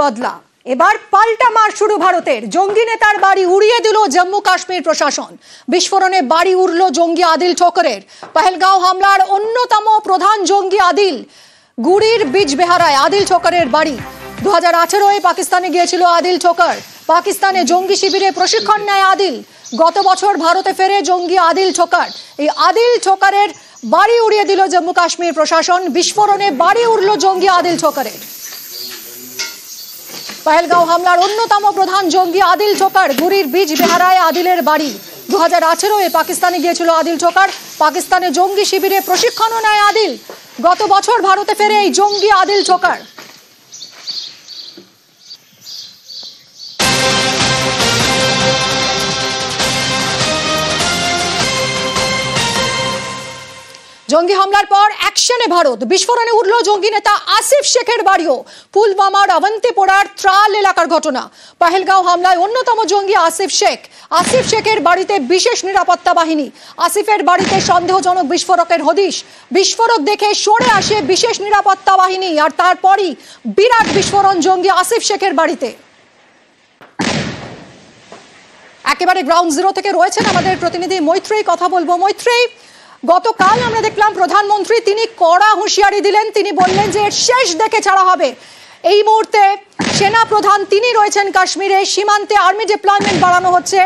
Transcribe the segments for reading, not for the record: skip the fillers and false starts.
বদলা, এবার পাল্টা মার শুরু ভারতের। জঙ্গি নেতার বাড়ি উড়িয়ে দিল জম্মু কাশ্মীর প্রশাসন। বিস্ফোরণে বাড়ি উড়ল জঙ্গি আদিল ঠোকরের। পহেলগাঁও হামলার অন্যতম প্রধান জঙ্গি আদিল, গুড়ির বিজবেহারায় আদিল ঠোকরের বাড়ি। 2018-এ পাকিস্তানে গিয়েছিল আদিল ঠোকর। পাকিস্তানে জঙ্গি শিবিরে প্রশিক্ষণ নেয় আদিল। গত বছর ভারতে ফেরে জঙ্গি আদিল ঠোকর। এই আদিল ঠোকরের বাড়ি উড়িয়ে দিল জম্মু কাশ্মীর প্রশাসন। বিস্ফোরণে বাড়ি উড়ল জঙ্গি আদিল ঠোকরের। পহেলগাঁও হামলার অন্যতম প্রধান জঙ্গি আদিল ঠোকর, গুড়ির বিজবেহারায় আদিলের বাড়ি। 2018-এ পাকিস্তানে গিয়েছিল আদিল ঠোকর। পাকিস্তানে জঙ্গি শিবিরে প্রশিক্ষণও নেয় আদিল। গত বছর ভারতে ফেরে এই জঙ্গি আদিল ঠোকর। জঙ্গি হামলার পর অ্যাকশনে ভারত। বিস্ফোরণে উঠল জঙ্গি নেতা আসিফ শেখের বাড়িও। পুলওয়ামার অবন্তিপোরার ত্রাল এলাকার ঘটনা। পহেলগাঁও হামলায় অন্যতম জঙ্গি আসিফ শেখের বাড়িতে বিশেষ নিরাপত্তা বাহিনী। আসিফের বাড়িতে সন্দেহজনক বিস্ফোরকের হদিশ। বিস্ফোরক দেখে সরে আসে বিশেষ নিরাপত্তা বাহিনী, আর তারপরই বিরাট বিস্ফোরণ জঙ্গি আসিফ শেখের বাড়িতে। একেবারে গ্রাউন্ড জিরো থেকে রয়েছেন আমাদের প্রতিনিধি মৈত্রেয়ী। কথা বলবো মৈত্রেয়ী, গতকাল আমরা দেখলাম প্রধানমন্ত্রী তিনি কড়া হুঁশিয়ারি দিলেন। তিনি বললেন যে শেষ দেখে ছাড়া হবে। এই মুহূর্তে সেনা প্রধান তিনি রয়েছেন কাশ্মীরে। সীমান্তে আর্মি ডিপ্লয়মেন্ট বাড়ানো হচ্ছে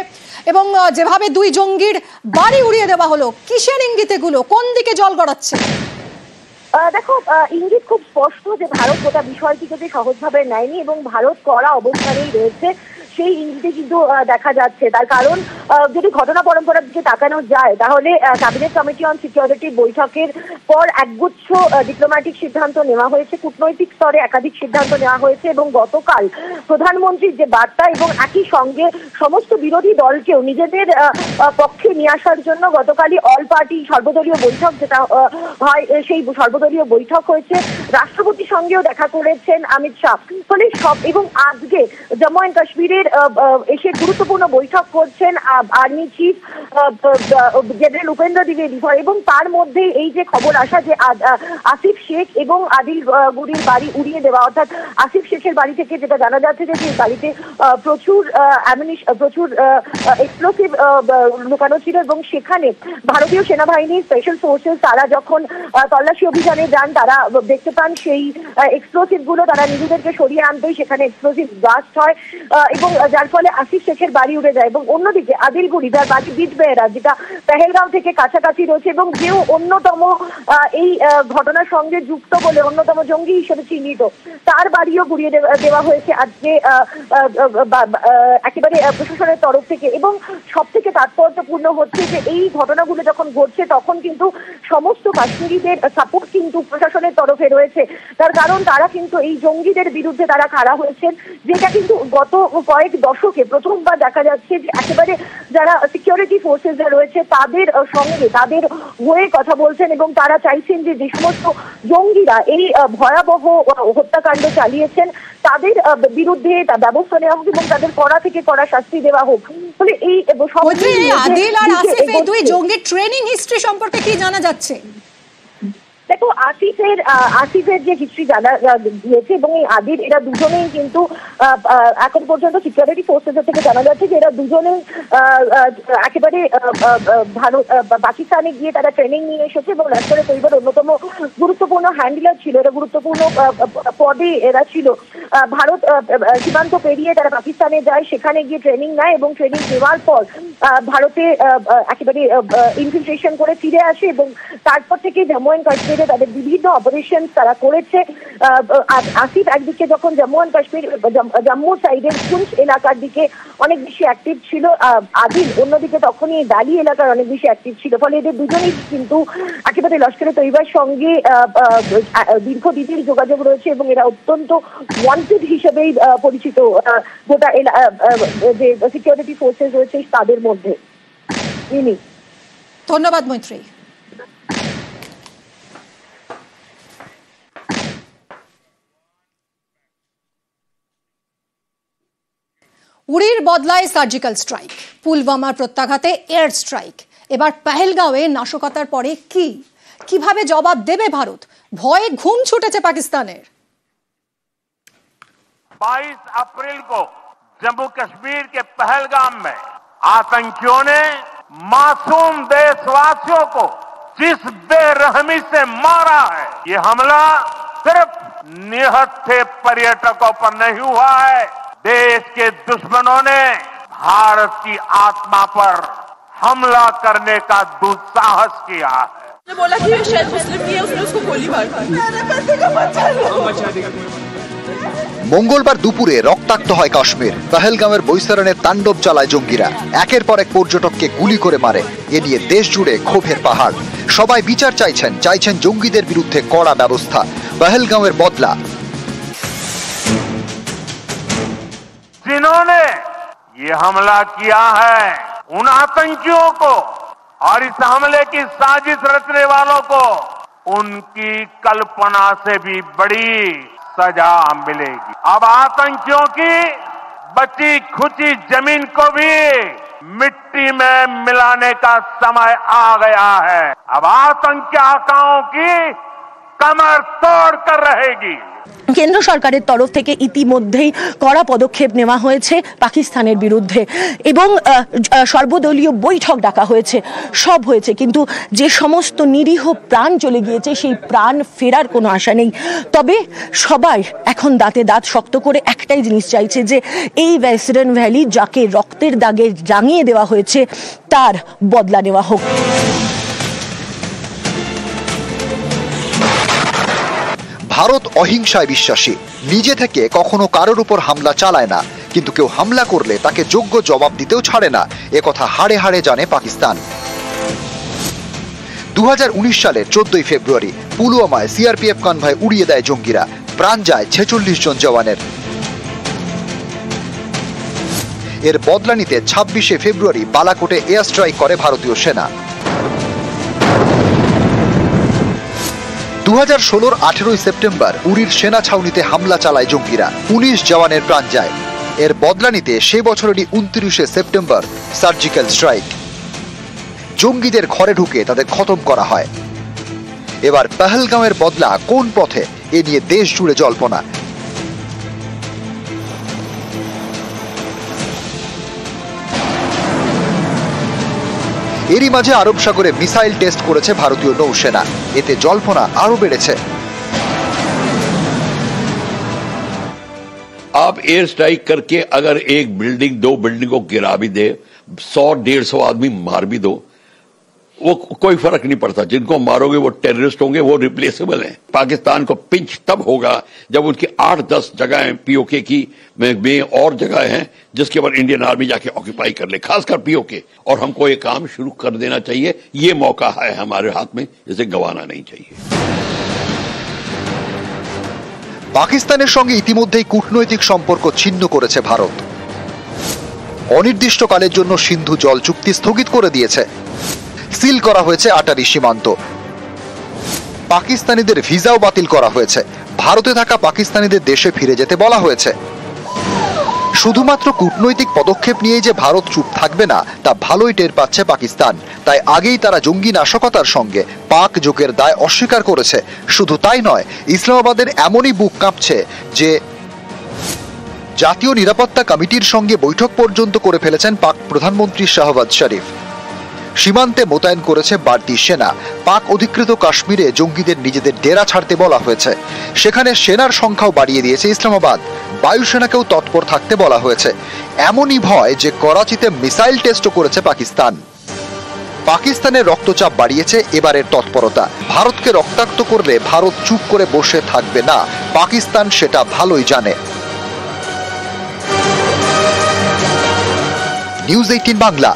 এবং যেভাবে দুই জঙ্গির বাড়ি উড়িয়ে দেওয়া হলো, কিসের ইঙ্গিত এগুলো? কোন দিকে জল গড়াচ্ছে? দেখো, ইঙ্গিত খুব স্পষ্ট যে ভারত গোটা বিষয়টিকে যে সহজভাবে নেয়নি এবং ভারত কড়া অবস্থানেই রয়েছে, সেই ইঙ্গিতে কিন্তু দেখা যাচ্ছে। তার কারণ যদি ঘটনা পরম্পরার দিকে তাকানো যায়, তাহলে ক্যাবিনেট কমিটি অন সিকিউরিটি বৈঠকের পর একগুচ্ছ ডিপ্লোম্যাটিক সিদ্ধান্ত নেওয়া হয়েছে, কূটনৈতিক স্তরে একাধিক সিদ্ধান্ত নেওয়া হয়েছে এবং গতকাল প্রধানমন্ত্রীর যে বার্তা এবং একই সঙ্গে সমস্ত বিরোধী দলকেও নিজেদের পক্ষে নিয়ে আসার জন্য গতকালই অল পার্টি সর্বদলীয় বৈঠক যেটা হয়, সেই সর্বদলীয় বৈঠক হয়েছে। রাষ্ট্রপতির সঙ্গেও দেখা করেছেন অমিত শাহ। ফলে সব এবং আজকে জম্মু অ্যান্ড কাশ্মীরের এসে গুরুত্বপূর্ণ বৈঠক করছেন আর্মি চিফ জেনারেল উপেন্দ্র দ্বিবেদী। এবং তার মধ্যে এই যে খবর আসা যে আসিফ শেখ এবং আদিল গুড়ির বাড়ি উড়িয়ে দেওয়া, অর্থাৎ আসিফ শেখের বাড়ি থেকে যেটা জানা যাচ্ছে যে বাড়িতে প্রচুর এক্সপ্লোসিভ লুকানো ছিল এবং সেখানে ভারতীয় সেনাবাহিনীর স্পেশাল ফোর্সেস তারা যখন তল্লাশি অভিযানে যান, তারা দেখতে পান সেই এক্সপ্লোসিভ গুলো তারা নিজেদেরকে সরিয়ে আনতেই সেখানে এক্সপ্লোসিভ ব্লাস্ট হয় এবং যার ফলে আসিফ শেখের বাড়ি উড়ে যায়। এবং অন্যদিকে আদিল গুড়ি, যার বাড়ি বিজবেহারা, যেটা পহেলগাঁও থেকে কাছাকাছি রয়েছে এবং যেও অন্যতম এই ঘটনার সঙ্গে যুক্ত বলে অন্যতম জঙ্গি হিসেবে চিহ্নিত, তার বাড়িও গুড়িয়ে দেওয়া হয়েছে আজকে একেবারে প্রশাসনের তরফ থেকে। এবং সব থেকে তাৎপর্যপূর্ণ হচ্ছে যে এই ঘটনাগুলো যখন ঘটছে তখন কিন্তু সমস্ত কাশ্মীরিদের সাপোর্ট কিন্তু প্রশাসনের তরফে রয়েছে। তার কারণ তারা কিন্তু এই জঙ্গিদের বিরুদ্ধে তারা খাড়া হয়েছেন, যেটা কিন্তু গত কয়েক দশকে প্রথমবার দেখা যাচ্ছে যে একেবারে যারা সিকিউরিটি ফোর্সেস রয়েছে তাদের সঙ্গে তাদের হয়ে কথা বলছেন এবং তারা চাইছেন যে যে সমস্ত জঙ্গিরা এই ভয়াবহ হত্যাকাণ্ড চালিয়েছেন তাদের বিরুদ্ধে ব্যবস্থা নেওয়া হোক এবং তাদের কড়া থেকে কড়া শাস্তি দেওয়া হোক। ফলে এই আদিল আর আসিফের দুই জঙ্গির ট্রেনিং হিস্ট্রি সম্পর্কে কি জানা যাচ্ছে? দেখো, আসিফের যে হিস্ট্রি জানা গিয়েছে এবং এই আদিল, এরা দুজনেই কিন্তু এখন পর্যন্ত সিকিউরিটি ফোর্সেস থেকে জানা যাচ্ছে যে এরা দুজনেই একেবারে পাকিস্তানে গিয়ে তারা ট্রেনিং নিয়ে এসেছে এবং লস্করে তৈবার অন্যতম গুরুত্বপূর্ণ হ্যান্ডলার ছিল, এরা গুরুত্বপূর্ণ পদে এরা ছিল। ভারত সীমান্ত পেরিয়ে তারা পাকিস্তানে যায়, সেখানে গিয়ে ট্রেনিং নেয় এবং ট্রেনিং দেওয়ার পর ভারতে একেবারে ইনফিলট্রেশন করে ফিরে আসে এবং তারপর থেকে জম্মু অ্যান্ড কাশ্মীর তাদের বিভিন্ন অপারেশন তারা করেছে। আসিফ একদিকে যখন জম্মু অ্যান্ড কাশ্মীর জম্মু সাইডের পুঞ্চ এলাকার দিকে অনেক বেশি অ্যাক্টিভ ছিল, আদিল অন্যদিকে তখনই দালি এলাকার অনেক বেশি অ্যাক্টিভ ছিল। ফলে এদের দুজনেই কিন্তু একেবারে লস্করে তৈবার সঙ্গে দীর্ঘদিনের যোগাযোগ রয়েছে এবং এরা অত্যন্ত ওয়ান্টেড হিসেবেই পরিচিত গোটা যে সিকিউরিটি ফোর্সেস রয়েছে তাদের মধ্যে। ধন্যবাদ মৈত্রেয়ী। উড়ির বদলায় সার্জিক্যাল স্ট্রাইক, পুলওয়ামার প্রত্যাঘাতে এয়ার স্ট্রাইক, এবার পহেলগাঁওয়ে নাশকতার পরে কিভাবে জবাব দেবে ভারত? ভয়ে ঘুম ছুটেছে পাকিস্তানের। 22 अप्रैल को जम्मू कश्मीर के पहलगाम में आतंकियों ने मासूम देशवासियों को जिस बेरहमी से मारा है, ये हमला सिर्फ निहत्थे पर्यटकों पर नहीं हुआ है, देश के दुश्मनों ने भारत की आत्मा पर हमला करने का दुस्साहस किया है। बोला कि शायद मुस्लिम की है, उसने उसको गोली मार दी। मेरे बच्चे का बच्चा মঙ্গলবার দুপুরে রক্তাক্ত হয় কাশ্মীর। পহেলগামের বৈতরণে তাণ্ডব চালায় জঙ্গিরা, একের পর এক পর্যটককে গুলি করে মারে। এ নিয়ে দেশ জুড়ে ক্ষোভের পাহাড়। সবাই বিচার চাইছেন জঙ্গিদের বিরুদ্ধে কড়া ব্যবস্থা। পহেলগামের বদলা। जिन्होंने ये हमला किया है, उन आतंकियों को और इस हमले की साजिश रचने वालों को उनकी कल्पना से भी बड़ी सजा मिलेगी। अब आतंकियों की बची खुची जमीन को भी मिट्टी में मिलाने का समय आ गया है। अब आतंकी आकाओं की कमर तोड़ कर रहेगी। কেন্দ্র সরকারের তরফ থেকে ইতিমধ্যেই কড়া পদক্ষেপ নেওয়া হয়েছে পাকিস্তানের বিরুদ্ধে এবং সর্বদলীয় বৈঠক ডাকা হয়েছে, সব হয়েছে, কিন্তু যে সমস্ত নিরীহ প্রাণ চলে গিয়েছে সেই প্রাণ ফেরার কোনো আশা নেই। তবে সবাই এখন দাঁতে দাঁত শক্ত করে একটাই জিনিস চাইছে যে এই ওয়েস্টার্ন ভ্যালি যাকে রক্তের দাগে রাঙিয়ে দেওয়া হয়েছে তার বদলা নেওয়া হোক। ভারত অহিংসায় বিশ্বাসী, নিজে থেকে কখনো কারোর উপর হামলা চালায় না, কিন্তু কেউ হামলা করলে তাকে যোগ্য জবাব দিতেও ছাড়ে না, একথা হাড়ে হাড়ে জানে পাকিস্তান। 2019 সালের 14 ফেব্রুয়ারি পুলওয়ামায় সিআরপিএফ কনভয় উড়িয়ে দেয় জঙ্গিরা, প্রাণ যায় 46 জন জওয়ানের। এর বদলা নিতে 26 ফেব্রুয়ারি বালাকোটে এয়ার স্ট্রাইক করে ভারতীয় সেনা। 2016-র 18 সেপ্টেম্বর উরির সেনা ছাউনিতে হামলা চালায় জঙ্গিরা, 19 জওয়ানের প্রাণ যায়। এর বদলা নিতে সে বছরেরই 29 সেপ্টেম্বর সার্জিক্যাল স্ট্রাইক। জঙ্গিদের ঘরে ঢুকে তাদের খতম করা হয়। এবার পহেলগামের বদলা কোন পথে, এ নিয়ে দেশ জুড়ে জল্পনা। এরই মাঝে আরব সাগরে মিসাইল টেস্ট করেছে ভারতীয় নৌসেনা, এতে জল্পনা আরো বেড়েছে। आप एयर स्ट्राइक करके अगर एक बिल्डिंग 2 बिल्डिंग को गिरा भी दे, 100-150 आदमी मार भी दो, वो कोई फर्क नहीं पड़ता। जिनको मारोगे वो टेररिस्ट होंगे, वो रिप्लेसेबल हैं। पाकिस्तान को पिंच तब होगा जब उनकी 8-10 जगहें पीओके की में और जगह हैं जिसके ऊपर इंडियन आर्मी जाके ऑक्यूपाई कर ले, खासकर पीओके। और हमको ये काम शुरू कर देना चाहिए, ये मौका है हमारे हाथ में, इसे गंवाना नहीं चाहिए। পাকিস্তানের সঙ্গে ইতিমধ্যেই কূটনৈতিক সম্পর্ক ছিন্ন করেছে ভারত। অনির্দিষ্টকালের জন্য সিন্ধু জল চুক্তি স্থগিত করে দিয়েছে। সিল করা হয়েছে আটারি সীমান্ত। পাকিস্তানিদের ভিসাও বাতিল করা হয়েছে। ভারতে থাকা পাকিস্তানিদের দেশে ফিরে যেতে বলা হয়েছে। শুধুমাত্র কূটনৈতিক পদক্ষেপ নিয়ে যে ভারত চুপ থাকবে না তা ভালোই টের পাচ্ছে পাকিস্তান। তাই আগেই তারা জঙ্গি নাশকতার সঙ্গে পাক যোগের দায় অস্বীকার করেছে। শুধু তাই নয়, ইসলামাবাদের এমনই বুক কাঁপছে যে জাতীয় নিরাপত্তা কমিটির সঙ্গে বৈঠক পর্যন্ত করে ফেলেছেন পাক প্রধানমন্ত্রী শাহবাজ শরীফ। সীমান্তে মোতায়েন করেছে বাড়তি সেনা। পাক অধিকৃত কাশ্মীরে জঙ্গিদের নিজেদের ডেরা ছাড়তে বলা হয়েছে। সেখানে সেনার সংখ্যাও বাড়িয়ে দিয়েছে ইসলামাবাদ। বায়ুসেনাকেও তৎপর থাকতে বলা হয়েছে। এমনই ভয় যে করাচিতে মিসাইল টেস্টও করেছে পাকিস্তান। পাকিস্তানের রক্তচাপ বাড়িয়েছে এবারের তৎপরতা। ভারতকে রক্তাক্ত করলে ভারত চুপ করে বসে থাকবে না, পাকিস্তান সেটা ভালোই জানে। নিউজ 18 বাংলা।